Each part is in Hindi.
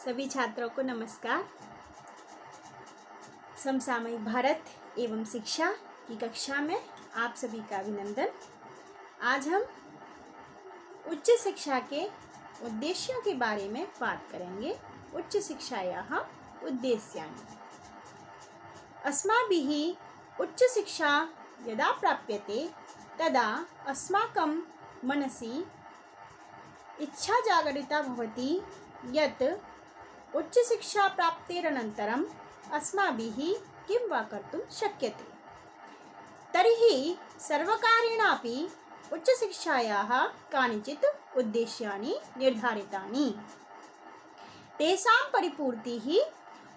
सभी छात्रों को नमस्कार। समसामयिक भारत एवं शिक्षा की कक्षा में आप सभी का अभिनंदन। आज हम उच्च शिक्षा के उद्देश्यों के बारे में बात करेंगे। उच्च शिक्षायाः उद्देश्यानि। अस्माभिः उच्च शिक्षा यदा प्राप्यते तदा अस्माकं मनसि इच्छा जागरिता भवति यत् उच्च शिक्षा प्राप्तेरनन्तरम् अस्माभिः किं वा कर्तुं शक्यते। तर्हि सर्वकारेणापि उच्चशिक्षायाः कानिचित् उद्देश्यानि निर्धारितानि। तेषां परिपूर्तिः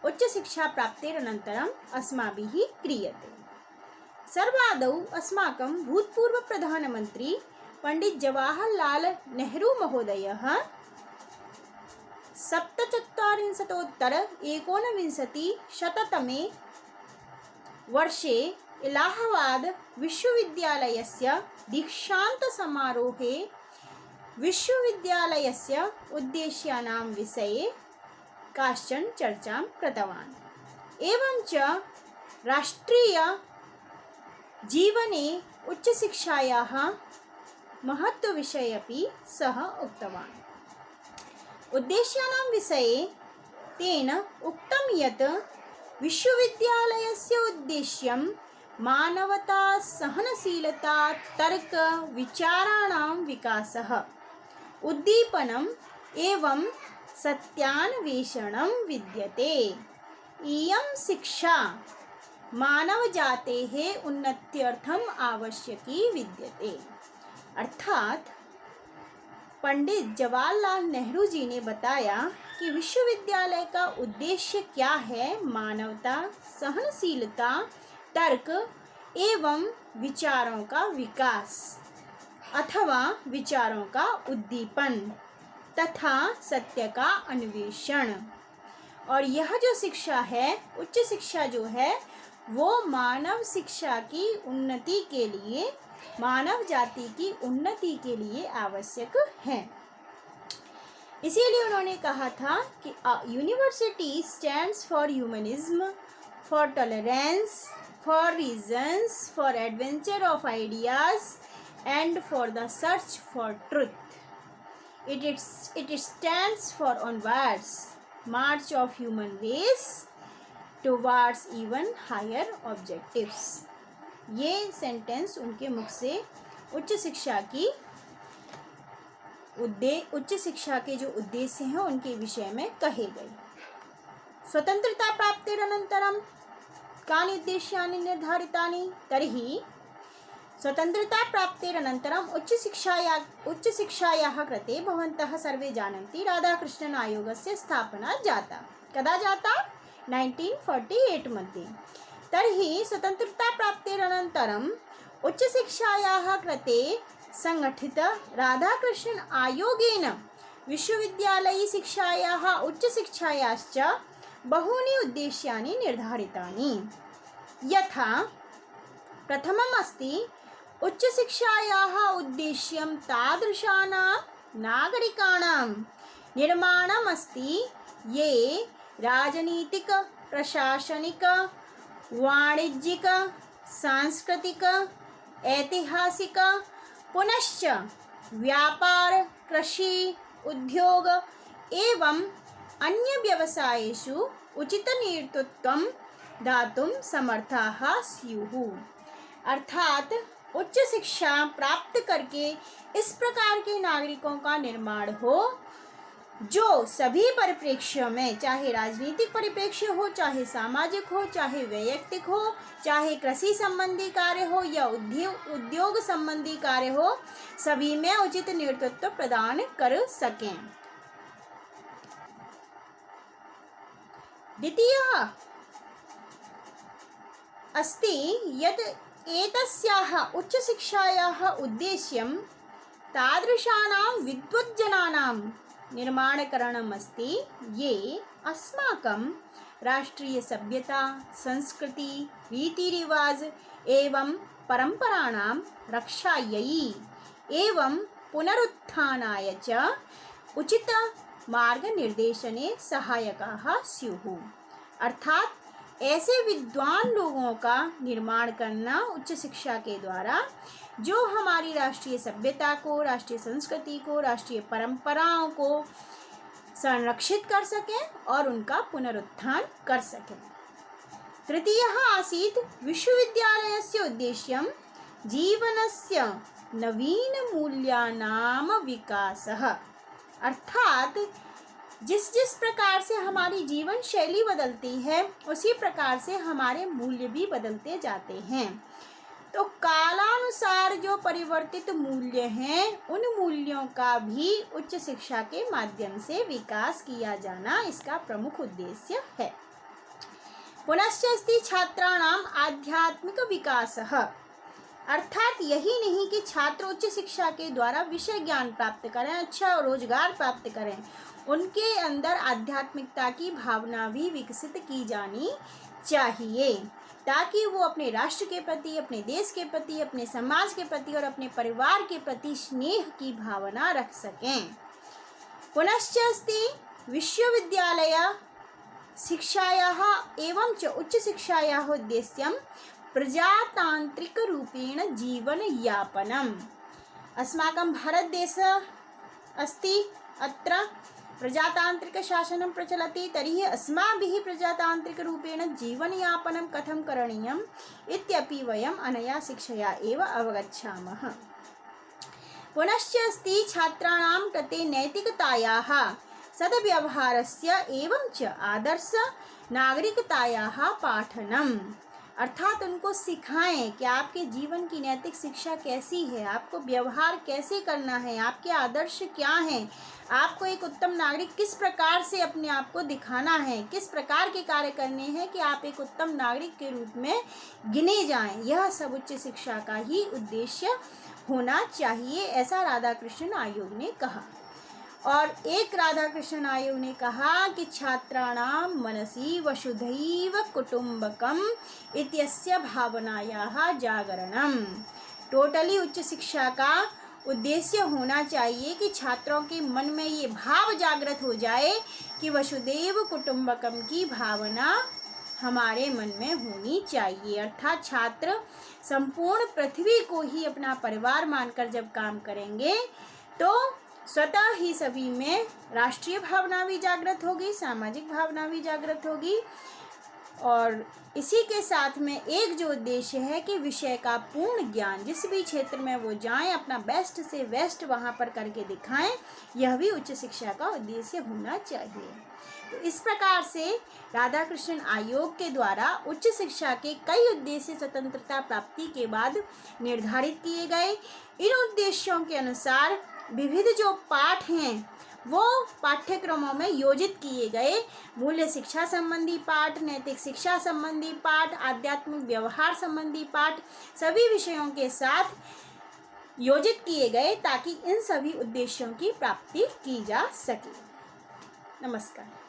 उच्चशिक्षा प्राप्तेरनन्तरम् अस्माभिः क्रियते। सर्वादौ अस्माकं भूतपूर्वप्रधानमन्त्री पंडित जवाहरलाल नेहरू महोदयः 1947 वर्षे इलाहाबाद विश्वविद्यालयस्य दीक्षान्तसमारोहे विश्वविद्यालयस्य उद्देश्यानां विषये काश्चन चर्चां कृतवान्। एवं च राष्ट्रीय जीवने उच्चशिक्षायाः महत्त्वविषये अपि सः उक्तवान्। उद्देश्यानां विषये तेन उक्तं यत् विश्वविद्यालयस्य उद्देश्यं मानवता, सहनशीलता, तर्क, विचाराणां विकासः, उद्दीपनम् एवं सत्यान्वेषणं विद्यते। इयं शिक्षा मानवजातेः उन्नत्यर्थम् आवश्यकी विद्यते। अर्थात पंडित जवाहरलाल नेहरू जी ने बताया कि विश्वविद्यालय का उद्देश्य क्या है। मानवता, सहनशीलता, तर्क एवं विचारों का विकास अथवा विचारों का उद्दीपन तथा सत्य का अन्वेषण। और यह जो शिक्षा है, उच्च शिक्षा जो है, वो मानव शिक्षा की उन्नति के लिए, मानव जाति की उन्नति के लिए आवश्यक है। इसीलिए उन्होंने कहा था कि university stands for humanism, for tolerance, for reasons, for adventure of ideas and for the search for truth. It stands for onwards march of human race towards even higher objectives. ये सेंटेंस उनके मुख से उच्च शिक्षा के जो उद्देश्य हैं उनके विषय में कहे गए। स्वतंत्रता प्राप्तेरनन्तरं कानि उद्देश्यानि निर्धारितानि। तर्हि स्वतंत्रता प्राप्तेरनन्तरम् उच्चशिक्षायाः कृते भवन्तः सर्वे जानन्ति राधाकृष्णन् आयोगस्य स्थापना जाता। कदा जाता? 1948 मध्ये। तर्हि स्वतंत्रता प्राप्तेरनन्तरम् उच्चशिक्षायाः कृते संगठित राधाकृष्णन् आयोगेन विश्वविद्यालयी शिक्षायाः उच्चशिक्षायाश्च बहूनि उद्देश्यानि निर्धारितानि। यथा प्रथमम् अस्ति उच्चशिक्षायाः उद्देश्यं तादृशानां नागरिकाणां निर्माणम् अस्ति ये राजनीतिक, प्रशासनिक, वाणिज्यिक, सांस्कृतिक, ऐतिहासिक, पुनश्च व्यापार, कृषि, उद्योग एवं अन्य व्यवसायेषु उचित नेतृत्वं दातुं समर्थाः स्युः। अर्थात उच्च शिक्षा प्राप्त करके इस प्रकार के नागरिकों का निर्माण हो जो सभी परिप्रेक्ष्यों में, चाहे राजनीतिक परिप्रेक्ष्य हो, चाहे सामाजिक हो, चाहे वैयक्तिक हो, चाहे कृषि संबंधी कार्य हो या उद्योग संबंधी कार्य हो, सभी में उचित नेतृत्व प्रदान कर सकें। द्वितीयः अस्ति यत् एतस्याः उच्चशिक्षायाः उद्देश्यं तादृशानां विद्वज्जनानां निर्माणकरणम् अस्ति ये अस्माकं राष्ट्रीय सभ्यता, संस्कृति, रीतिरिवाज एवं परंपराणां रक्षायै एवं पुनरुत्थानाय च उचित मार्गनिर्देशने सहायकाः स्युः। अर्थात ऐसे विद्वान लोगों का निर्माण करना उच्च शिक्षा के द्वारा, जो हमारी राष्ट्रीय सभ्यता को, राष्ट्रीय संस्कृति को, राष्ट्रीय परंपराओं को संरक्षित कर सकें और उनका पुनरुत्थान कर सकें। तृतीयः आसीत् विश्वविद्यालयस्य उद्देश्यं जीवनस्य नवीनमूल्यानां विकासः। अर्थात जिस जिस प्रकार से हमारी जीवन शैली बदलती है, उसी प्रकार से हमारे मूल्य भी बदलते जाते हैं। तो कालानुसार जो परिवर्तित मूल्य हैं, उन मूल्यों का भी उच्च शिक्षा के माध्यम से विकास किया जाना इसका प्रमुख उद्देश्य है। पुनश्च अस्ति छात्राणाम आध्यात्मिक विकासः। अर्थात यही नहीं कि छात्र उच्च शिक्षा के द्वारा विषय ज्ञान प्राप्त करें, अच्छा रोजगार प्राप्त करें, उनके अंदर आध्यात्मिकता की भावना भी विकसित की जानी चाहिए, ताकि वो अपने राष्ट्र के प्रति, अपने देश के प्रति, अपने समाज के प्रति और अपने परिवार के प्रति स्नेह की भावना रख सकें। पुनश्च अस्ति विश्वविद्यालय शिक्षायाः एवं च उच्च शिक्षायाः उद्देश्यं प्रजातान्त्रिकरूपेण जीवनयापनम्। अस्माकं भारतदेशः अस्ति, अत्र प्रजातान्त्रिकशासनं प्रचलति, तर्हि अस्माभिः प्रजातान्त्रिकरूपेण जीवनयापनं कथं करणीयम् इत्यपि वयम् अनया शिक्षया एव अवगच्छामः। पुनश्च अस्ति छात्राणां कृते नैतिकतायाः, सद्व्यवहारस्य एवं च आदर्श नागरिकतायाः पाठनम्। अर्थात उनको सिखाएं कि आपके जीवन की नैतिक शिक्षा कैसी है, आपको व्यवहार कैसे करना है, आपके आदर्श क्या हैं, आपको एक उत्तम नागरिक किस प्रकार से अपने आप को दिखाना है, किस प्रकार के कार्य करने हैं कि आप एक उत्तम नागरिक के रूप में गिने जाएं। यह सब उच्च शिक्षा का ही उद्देश्य होना चाहिए, ऐसा राधा कृष्ण आयोग ने कहा। और एक राधा कृष्ण आयोग ने कहा कि छात्राणां मनसि वसुधैव कुटुम्बकम इत्यस्य भावनायाः जागरणम। टोटली उच्च शिक्षा का उद्देश्य होना चाहिए कि छात्रों के मन में ये भाव जागृत हो जाए कि वसुधैव कुटुम्बकम की भावना हमारे मन में होनी चाहिए। अर्थात छात्र संपूर्ण पृथ्वी को ही अपना परिवार मानकर जब काम करेंगे तो स्वतः ही सभी में राष्ट्रीय भावना भी जागृत होगी, सामाजिक भावना भी जागृत होगी, और इसी के साथ में एक जो उद्देश्य है कि विषय का पूर्ण ज्ञान, जिस भी क्षेत्र में वो जाएं अपना बेस्ट से बेस्ट वहाँ पर करके दिखाएं, यह भी उच्च शिक्षा का उद्देश्य होना चाहिए। तो इस प्रकार से राधा कृष्ण आयोग के द्वारा उच्च शिक्षा के कई उद्देश्य स्वतंत्रता प्राप्ति के बाद निर्धारित किए गए। इन उद्देश्यों के अनुसार विविध जो पाठ हैं वो पाठ्यक्रमों में योजित किए गए। मूल्य शिक्षा संबंधी पाठ, नैतिक शिक्षा संबंधी पाठ, आध्यात्मिक व्यवहार संबंधी पाठ सभी विषयों के साथ योजित किए गए ताकि इन सभी उद्देश्यों की प्राप्ति की जा सके। नमस्कार।